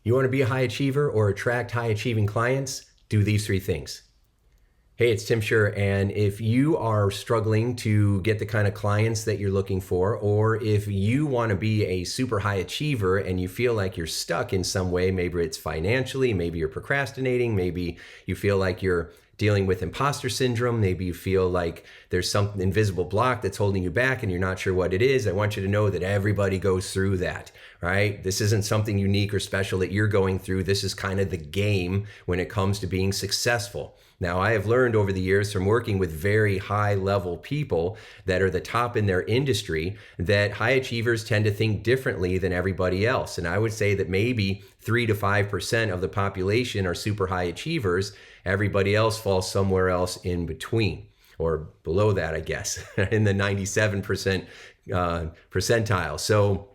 You want to be a high achiever or attract high achieving clients? Do these three things. Hey, it's Tim Shurr, and if you are struggling to get the kind of clients that you're looking for, or if you want to be a super high achiever and you feel like you're stuck in some way, maybe it's financially, maybe you're procrastinating, maybe you feel like you're dealing with imposter syndrome, maybe you feel like there's some invisible block that's holding you back and you're not sure what it is, I want you to know that everybody goes through that, right? This isn't something unique or special that you're going through. This is kind of the game when it comes to being successful. Now, I have learned over the years from working with very high level people that are the top in their industry that high achievers tend to think differently than everybody else. And I would say that maybe 3 to 5% of the population are super high achievers. Everybody else falls somewhere else in between or below that, I guess, in the 97% percentile. So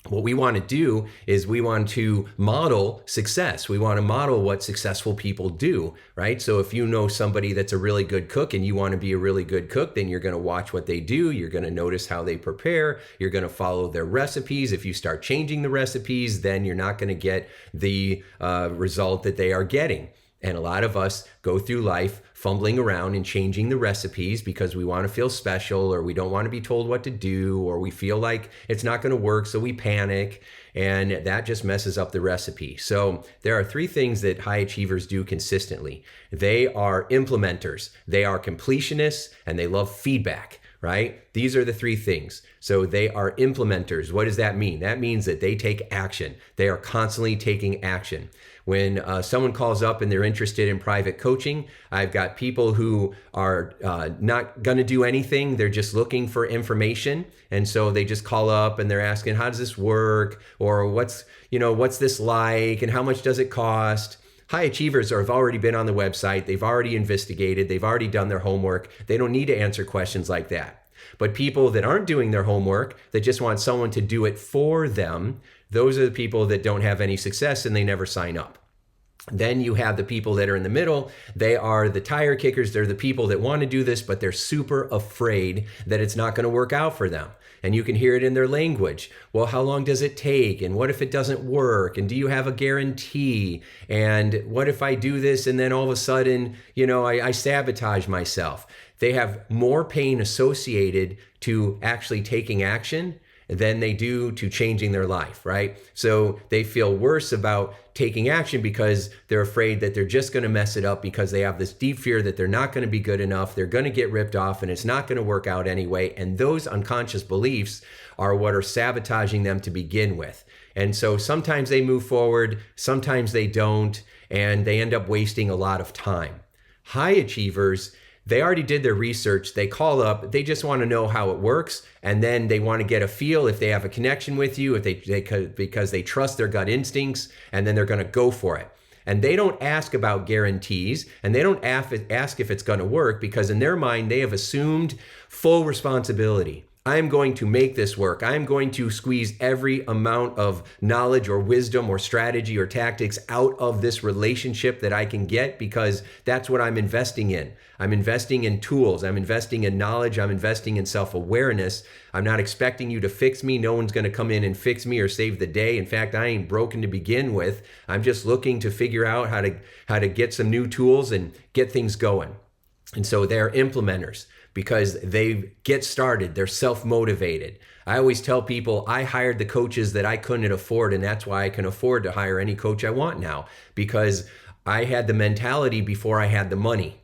what we want to do is we want to model success. We want to model what successful people do, right? So if you know somebody that's a really good cook and you want to be a really good cook, then you're going to watch what they do. You're going to notice how they prepare. You're going to follow their recipes. If you start changing the recipes, then you're not going to get the result that they are getting. And a lot of us go through life fumbling around and changing the recipes because we want to feel special, or we don't want to be told what to do, or we feel like it's not going to work, so we panic, and that just messes up the recipe. So there are three things that high achievers do consistently. They are implementers, they are completionists, and they love feedback. Right? These are the three things. So they are implementers. What does that mean? That means that they take action. They are constantly taking action. When someone calls up and they're interested in private coaching, I've got people who are not going to do anything. They're just looking for information. And so they just call up and they're asking, how does this work? Or what's this like? And how much does it cost? High achievers have already been on the website. They've already investigated. They've already done their homework. They don't need to answer questions like that. But people that aren't doing their homework, that just want someone to do it for them, those are the people that don't have any success and they never sign up. Then you have the people that are in the middle. They are the tire kickers. They're the people that want to do this, but they're super afraid that it's not going to work out for them. And you can hear it in their language. Well, how long does it take? And what if it doesn't work? And do you have a guarantee? And what if I do this and then all of a sudden, I sabotage myself? They have more pain associated to actually taking action than they do to changing their life, right? So they feel worse about taking action because they're afraid that they're just going to mess it up, because they have this deep fear that they're not going to be good enough, they're going to get ripped off, and it's not going to work out anyway. And those unconscious beliefs are what are sabotaging them to begin with. And so sometimes they move forward, sometimes they don't, and they end up wasting a lot of time. High achievers, they already did their research. They call up, they just want to know how it works. And then they want to get a feel if they have a connection with you, because they trust their gut instincts, and then they're going to go for it. And they don't ask about guarantees, and they don't ask if it's going to work, because in their mind, they have assumed full responsibility. I'm going to make this work. I'm going to squeeze every amount of knowledge or wisdom or strategy or tactics out of this relationship that I can get, because that's what I'm investing in. I'm investing in tools. I'm investing in knowledge. I'm investing in self-awareness. I'm not expecting you to fix me. No one's going to come in and fix me or save the day. In fact, I ain't broken to begin with. I'm just looking to figure out how to get some new tools and get things going. And so they're implementers, because they get started. They're self-motivated. I always tell people I hired the coaches that I couldn't afford, and that's why I can afford to hire any coach I want now, because I had the mentality before I had the money.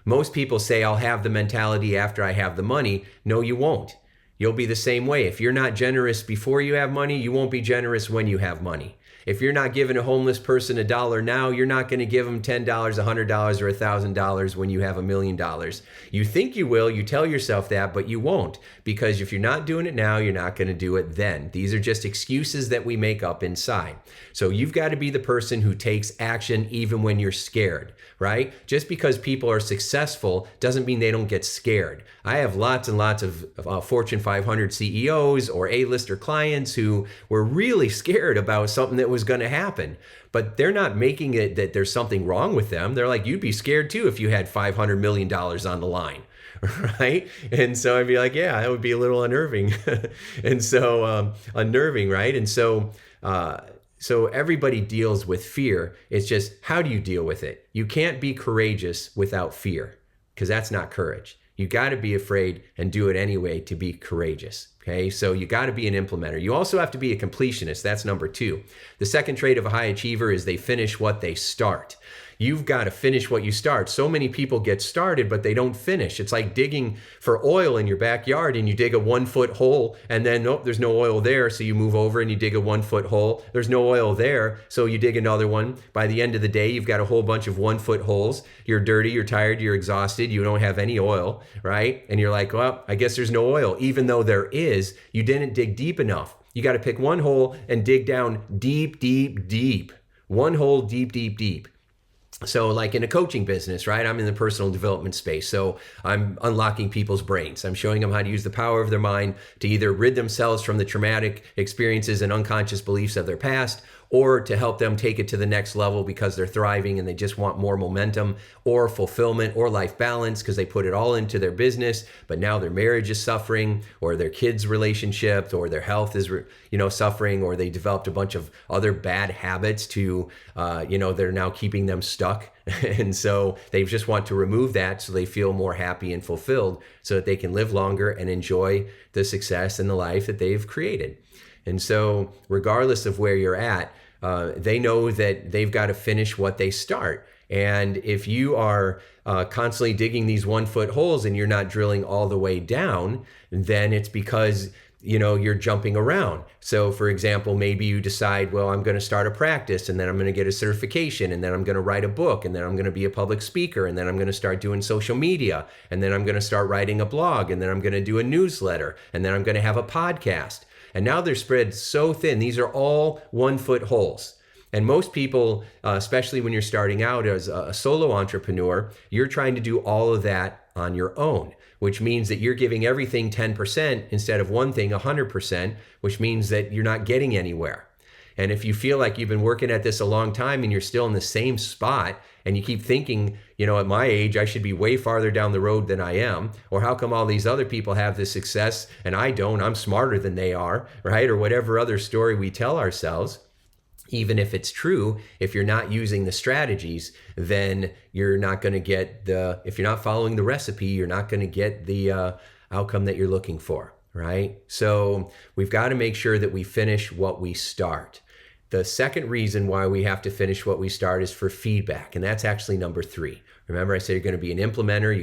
Most people say I'll have the mentality after I have the money. No, you won't. You'll be the same way. If you're not generous before you have money, you won't be generous when you have money. If you're not giving a homeless person $1 now, you're not going to give them $10, $100, or $1,000 when you have $1 million. You think you will, you tell yourself that, but you won't, because if you're not doing it now, you're not going to do it then. These are just excuses that we make up inside. So you've got to be the person who takes action even when you're scared, right? Just because people are successful doesn't mean they don't get scared. I have lots and lots of Fortune 500 CEOs or A-lister clients who were really scared about something that was going to happen, but they're not making it that there's something wrong with them. They're like, you'd be scared too if you had $500 million on the line, right? And so I'd be like, yeah, that would be a little unnerving. And so unnerving, right? And so So everybody deals with fear. It's just, how do you deal with it? You can't be courageous without fear, because that's not courage. You got to be afraid and do it anyway to be courageous. Okay, so you got to be an implementer. You also have to be a completionist. That's number 2. The second trait of a high achiever is they finish what they start. You've got to finish what you start. So many people get started, but they don't finish. It's like digging for oil in your backyard, and you dig a 1-foot hole, and then nope, there's no oil there. So you move over and you dig a 1-foot hole. There's no oil there. So you dig another one. By the end of the day, you've got a whole bunch of 1-foot holes. You're dirty, you're tired, you're exhausted. You don't have any oil, right? And you're like, well, I guess there's no oil. Even though there is, you didn't dig deep enough. You got to pick one hole and dig down deep, deep, deep. One hole deep, deep, deep. So like in a coaching business, right? I'm in the personal development space. So I'm unlocking people's brains. I'm showing them how to use the power of their mind to either rid themselves from the traumatic experiences and unconscious beliefs of their past, or to help them take it to the next level because they're thriving and they just want more momentum or fulfillment or life balance because they put it all into their business, but now their marriage is suffering, or their kids' relationship, or their health is suffering, or they developed a bunch of other bad habits to they're now keeping them stuck. And so they just want to remove that so they feel more happy and fulfilled so that they can live longer and enjoy the success and the life that they've created. And so regardless of where you're at, they know that they've got to finish what they start. And if you are constantly digging these 1-foot holes and you're not drilling all the way down, then it's because you're jumping around. So for example, maybe you decide, well, I'm going to start a practice, and then I'm going to get a certification, and then I'm going to write a book, and then I'm going to be a public speaker, and then I'm going to start doing social media, and then I'm going to start writing a blog, and then I'm going to do a newsletter, and then I'm going to have a podcast. And now they're spread so thin. These are all 1-foot holes. And most people, especially when you're starting out as a solo entrepreneur, you're trying to do all of that on your own, which means that you're giving everything 10% instead of one thing 100%, which means that you're not getting anywhere. And if you feel like you've been working at this a long time and you're still in the same spot, and you keep thinking, at my age, I should be way farther down the road than I am, or how come all these other people have this success and I don't, I'm smarter than they are, right? Or whatever other story we tell ourselves. Even if it's true, if you're not using the strategies, then you're not going to get if you're not following the recipe, you're not going to get the outcome that you're looking for, right? So we've got to make sure that we finish what we start. The second reason why we have to finish what we start is for feedback, and that's actually number 3. Remember, I said you're going to be an implementer.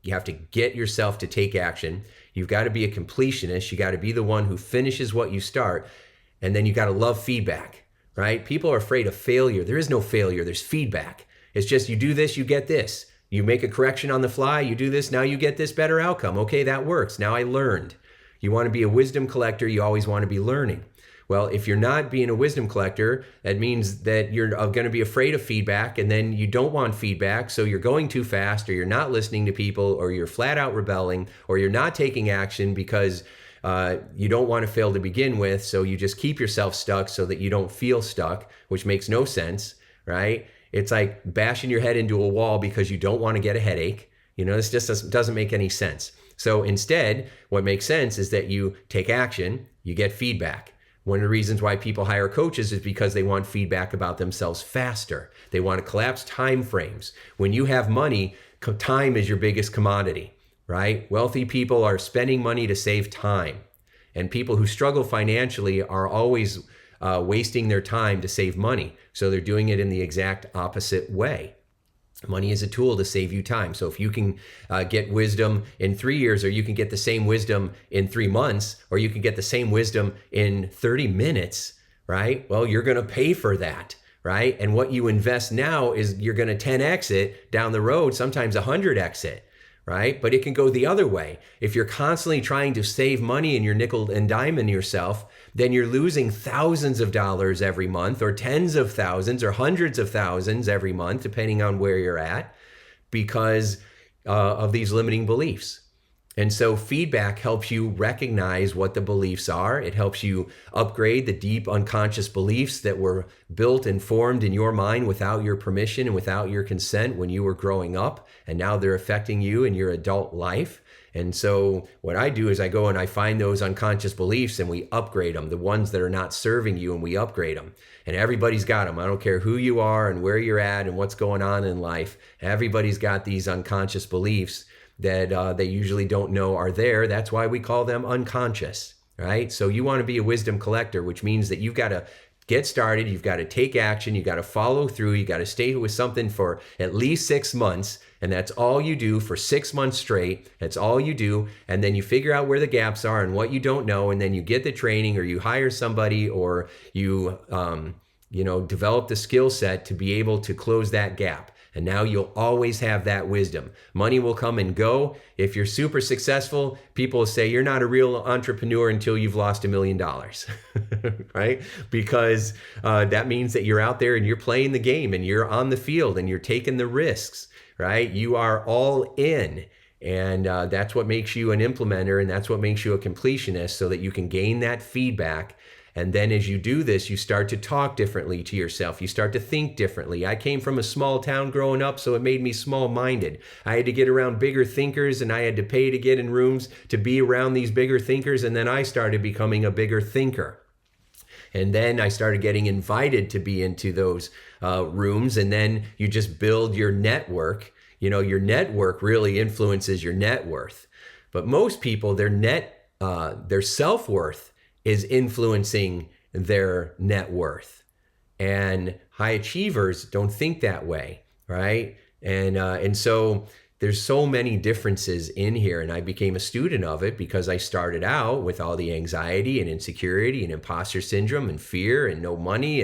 You have to get yourself to take action. You've got to be a completionist. You got to be the one who finishes what you start, and then you got to love feedback, right? People are afraid of failure. There is no failure. There's feedback. It's just you do this, you get this. You make a correction on the fly. You do this, now you get this better outcome. Okay, that works. Now I learned. You want to be a wisdom collector. You always want to be learning. Well, if you're not being a wisdom collector, that means that you're going to be afraid of feedback, and then you don't want feedback, so you're going too fast, or you're not listening to people, or you're flat out rebelling, or you're not taking action because you don't want to fail to begin with, so you just keep yourself stuck so that you don't feel stuck, which makes no sense, right? It's like bashing your head into a wall because you don't want to get a headache. This just doesn't make any sense. So instead, what makes sense is that you take action, you get feedback. One of the reasons why people hire coaches is because they want feedback about themselves faster. They want to collapse time frames. When you have money, time is your biggest commodity, right? Wealthy people are spending money to save time. And people who struggle financially are always wasting their time to save money. So they're doing it in the exact opposite way. Money is a tool to save you time. So if you can get wisdom in 3 years, or you can get the same wisdom in 3 months, or you can get the same wisdom in 30 minutes, right? Well, you're going to pay for that, right? And what you invest now is you're going to 10x it down the road, sometimes 100x it, right? But it can go the other way. If you're constantly trying to save money and you're nickel and diming yourself, then you're losing thousands of dollars every month, or tens of thousands or hundreds of thousands every month, depending on where you're at, because of these limiting beliefs. And so feedback helps you recognize what the beliefs are. It helps you upgrade the deep unconscious beliefs that were built and formed in your mind without your permission and without your consent when you were growing up. And now they're affecting you in your adult life. And so what I do is I go and I find those unconscious beliefs and we upgrade them, the ones that are not serving you, and we upgrade them. And everybody's got them. I don't care who you are and where you're at and what's going on in life. Everybody's got these unconscious beliefs that they usually don't know are there. That's why we call them unconscious, right? So you want to be a wisdom collector, which means that you've got to get started, you've got to take action, you've got to follow through, you got to stay with something for at least 6 months, and that's all you do for 6 months straight. That's all you do, and then you figure out where the gaps are and what you don't know, and then you get the training, or you hire somebody, or you develop the skill set to be able to close that gap. And now you'll always have that wisdom. Money will come and go. If you're super successful, people will say you're not a real entrepreneur until you've lost $1 million, right? Because that means that you're out there and you're playing the game and you're on the field and you're taking the risks, right? You are all in. And that's what makes you an implementer, and that's what makes you a completionist, so that you can gain that feedback. And then as you do this, you start to talk differently to yourself. You start to think differently. I came from a small town growing up, so it made me small-minded. I had to get around bigger thinkers, and I had to pay to get in rooms to be around these bigger thinkers. And then I started becoming a bigger thinker. And then I started getting invited to be into those rooms. And then you just build your network. You know, your network really influences your net worth. But most people, their self-worth is influencing their net worth. And high achievers don't think that way, right? And so there's so many differences in here, and I became a student of it because I started out with all the anxiety and insecurity and imposter syndrome and fear and no money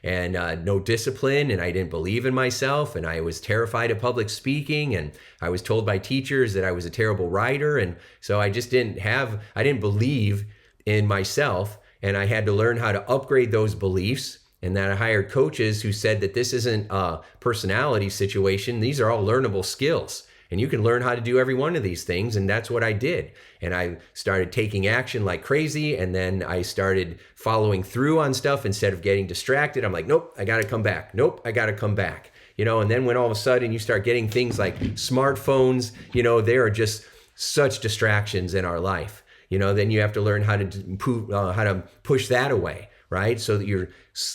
and no discipline, and I didn't believe in myself, and I was terrified of public speaking, and I was told by teachers that I was a terrible writer, and so I just I didn't believe in myself, and I had to learn how to upgrade those beliefs. And then I hired coaches who said that this isn't a personality situation. These are all learnable skills, and you can learn how to do every one of these things. And that's what I did. And I started taking action like crazy. And then I started following through on stuff instead of getting distracted. I'm like, nope, I got to come back. Nope, I got to come back. And then when all of a sudden you start getting things like smartphones, they are just such distractions in our life. Then you have to learn how to push that away, right? So that you're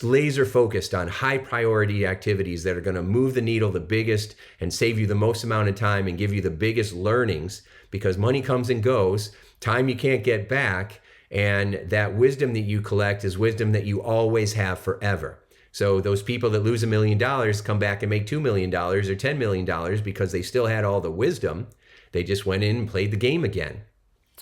laser focused on high priority activities that are going to move the needle the biggest and save you the most amount of time and give you the biggest learnings, because money comes and goes, time you can't get back, and that wisdom that you collect is wisdom that you always have forever. So those people that lose $1 million come back and make $2 million or $10 million because they still had all the wisdom. They just went in and played the game again.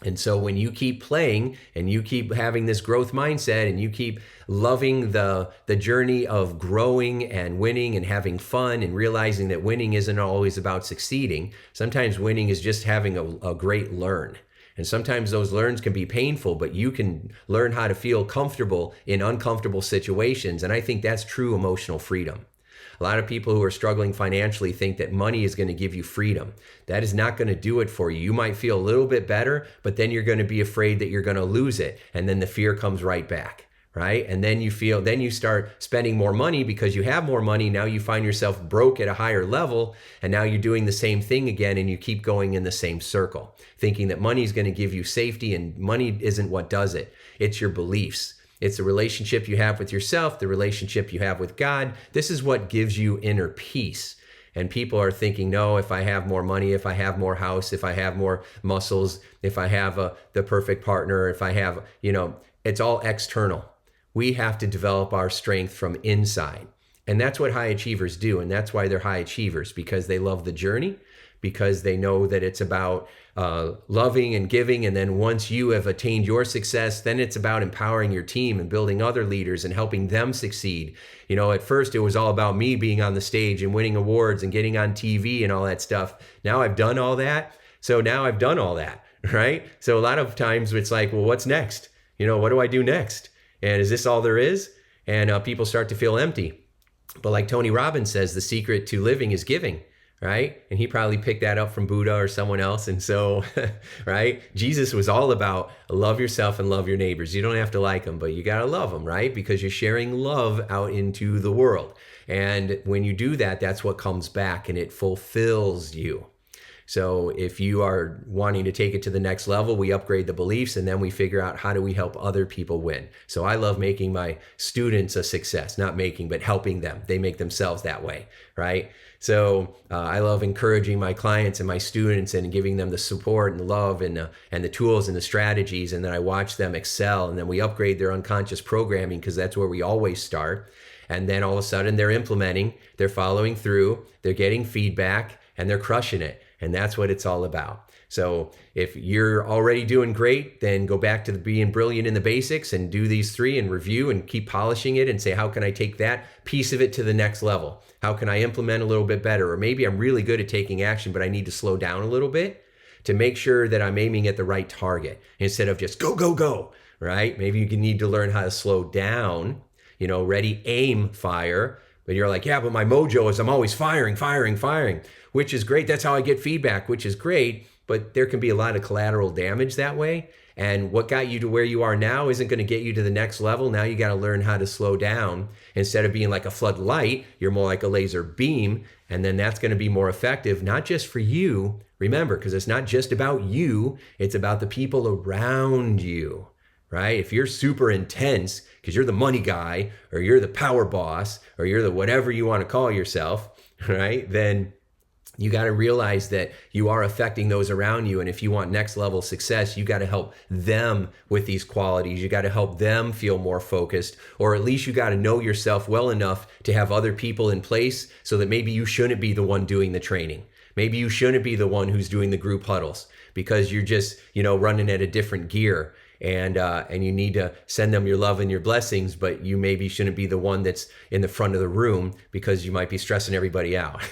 And so when you keep playing and you keep having this growth mindset and you keep loving the journey of growing and winning and having fun and realizing that winning isn't always about succeeding, sometimes winning is just having a great learn. And sometimes those learns can be painful, but you can learn how to feel comfortable in uncomfortable situations. And I think that's true emotional freedom. A lot of people who are struggling financially think that money is going to give you freedom. That is not going to do it for you. You might feel a little bit better, but then you're going to be afraid that you're going to lose it. And then the fear comes right back, right? And then you start spending more money because you have more money. Now you find yourself broke at a higher level. And now you're doing the same thing again. And you keep going in the same circle, thinking that money is going to give you safety, and money isn't what does it. It's your beliefs. It's the relationship you have with yourself, the relationship you have with God. This is what gives you inner peace. And people are thinking, no, if I have more money, if I have more house, if I have more muscles, if I have the perfect partner, if I have, it's all external. We have to develop our strength from inside. And that's what high achievers do. And that's why they're high achievers, because they love the journey, because they know that it's about loving and giving. And then once you have attained your success, then it's about empowering your team and building other leaders and helping them succeed. At first it was all about me being on the stage and winning awards and getting on TV and all that stuff. Now I've done all that. So now I've done all that, right? So a lot of times it's like, well, what's next? What do I do next? And is this all there is? And people start to feel empty. But like Tony Robbins says, the secret to living is giving. Right? And he probably picked that up from Buddha or someone else. And so, right? Jesus was all about love yourself and love your neighbors. You don't have to like them, but you got to love them, right? Because you're sharing love out into the world. And when you do that, that's what comes back and it fulfills you. So if you are wanting to take it to the next level, we upgrade the beliefs and then we figure out how do we help other people win. So I love making my students a success, not making, but helping them. They make themselves that way, right? So I love encouraging my clients and my students and giving them the support and the love and the tools and the strategies. And then I watch them excel, and then we upgrade their unconscious programming, because that's where we always start. And then all of a sudden they're implementing, they're following through, they're getting feedback, and they're crushing it. And that's what it's all about. So if you're already doing great, then go back to being brilliant in the basics and do these 3 and review and keep polishing it and say, how can I take that piece of it to the next level? How can I implement a little bit better? Or maybe I'm really good at taking action, but I need to slow down a little bit to make sure that I'm aiming at the right target instead of just go, go, go, right? Maybe you need to learn how to slow down, ready, aim, fire. But you're like, yeah, but my mojo is I'm always firing, which is great. That's how I get feedback, which is great. But there can be a lot of collateral damage that way. And what got you to where you are now isn't going to get you to the next level. Now you got to learn how to slow down. Instead of being like a floodlight, you're more like a laser beam. And then that's going to be more effective, not just for you. Remember, because it's not just about you. It's about the people around you, right? If you're super intense because you're the money guy, or you're the power boss, or you're the whatever you want to call yourself, right? Then you got to realize that you are affecting those around you. And if you want next level success, you got to help them with these qualities. You got to help them feel more focused, or at least you got to know yourself well enough to have other people in place so that maybe you shouldn't be the one doing the training. Maybe you shouldn't be the one who's doing the group huddles because you're just, running at a different gear. And you need to send them your love and your blessings, but you maybe shouldn't be the one that's in the front of the room because you might be stressing everybody out.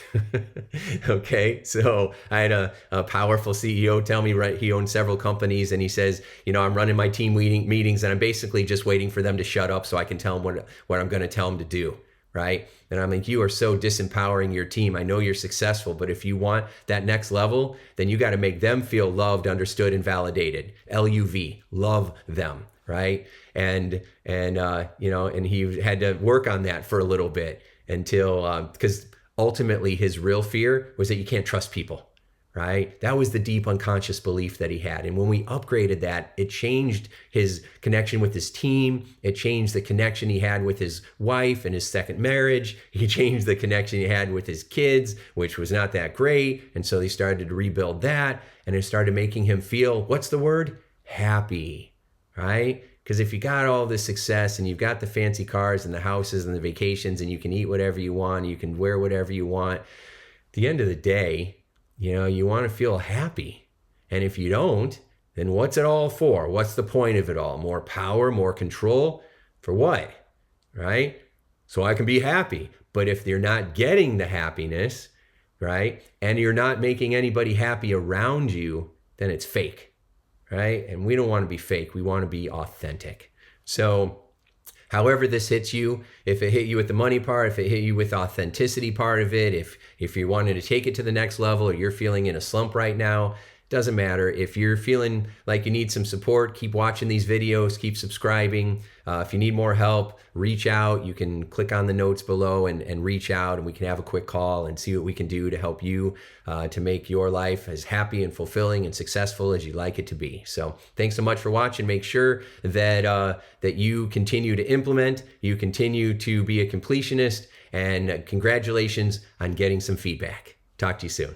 Okay, so I had a powerful CEO tell me, right, he owns several companies, and he says, I'm running my team meetings, and I'm basically just waiting for them to shut up so I can tell them what I'm going to tell them to do. Right? And I'm like, you are so disempowering your team. I know you're successful, but if you want that next level, then you got to make them feel loved, understood, and validated. LUV, love them, right? And he had to work on that for a little bit until, because ultimately his real fear was that you can't trust people. Right? That was the deep unconscious belief that he had. And when we upgraded that, it changed his connection with his team. It changed the connection he had with his wife and his second marriage. He changed the connection he had with his kids, which was not that great. And so they started to rebuild that. And it started making him feel, what's the word? Happy, right? Because if you got all this success and you've got the fancy cars and the houses and the vacations and you can eat whatever you want, you can wear whatever you want, at the end of the day, you want to feel happy. And if you don't, then what's it all for? What's the point of it all? More power, more control? For what? Right? So I can be happy. But if you're not getting the happiness, right, and you're not making anybody happy around you, then it's fake, right? And we don't want to be fake. We want to be authentic. So however this hits you, if it hit you with the money part, if it hit you with the authenticity part of it, if you wanted to take it to the next level, or you're feeling in a slump right now, doesn't matter. If you're feeling like you need some support, keep watching these videos, keep subscribing. If you need more help, reach out. You can click on the notes below and reach out, and we can have a quick call and see what we can do to help you to make your life as happy and fulfilling and successful as you'd like it to be. So thanks so much for watching. Make sure that you continue to implement, you continue to be a completionist, and congratulations on getting some feedback. Talk to you soon.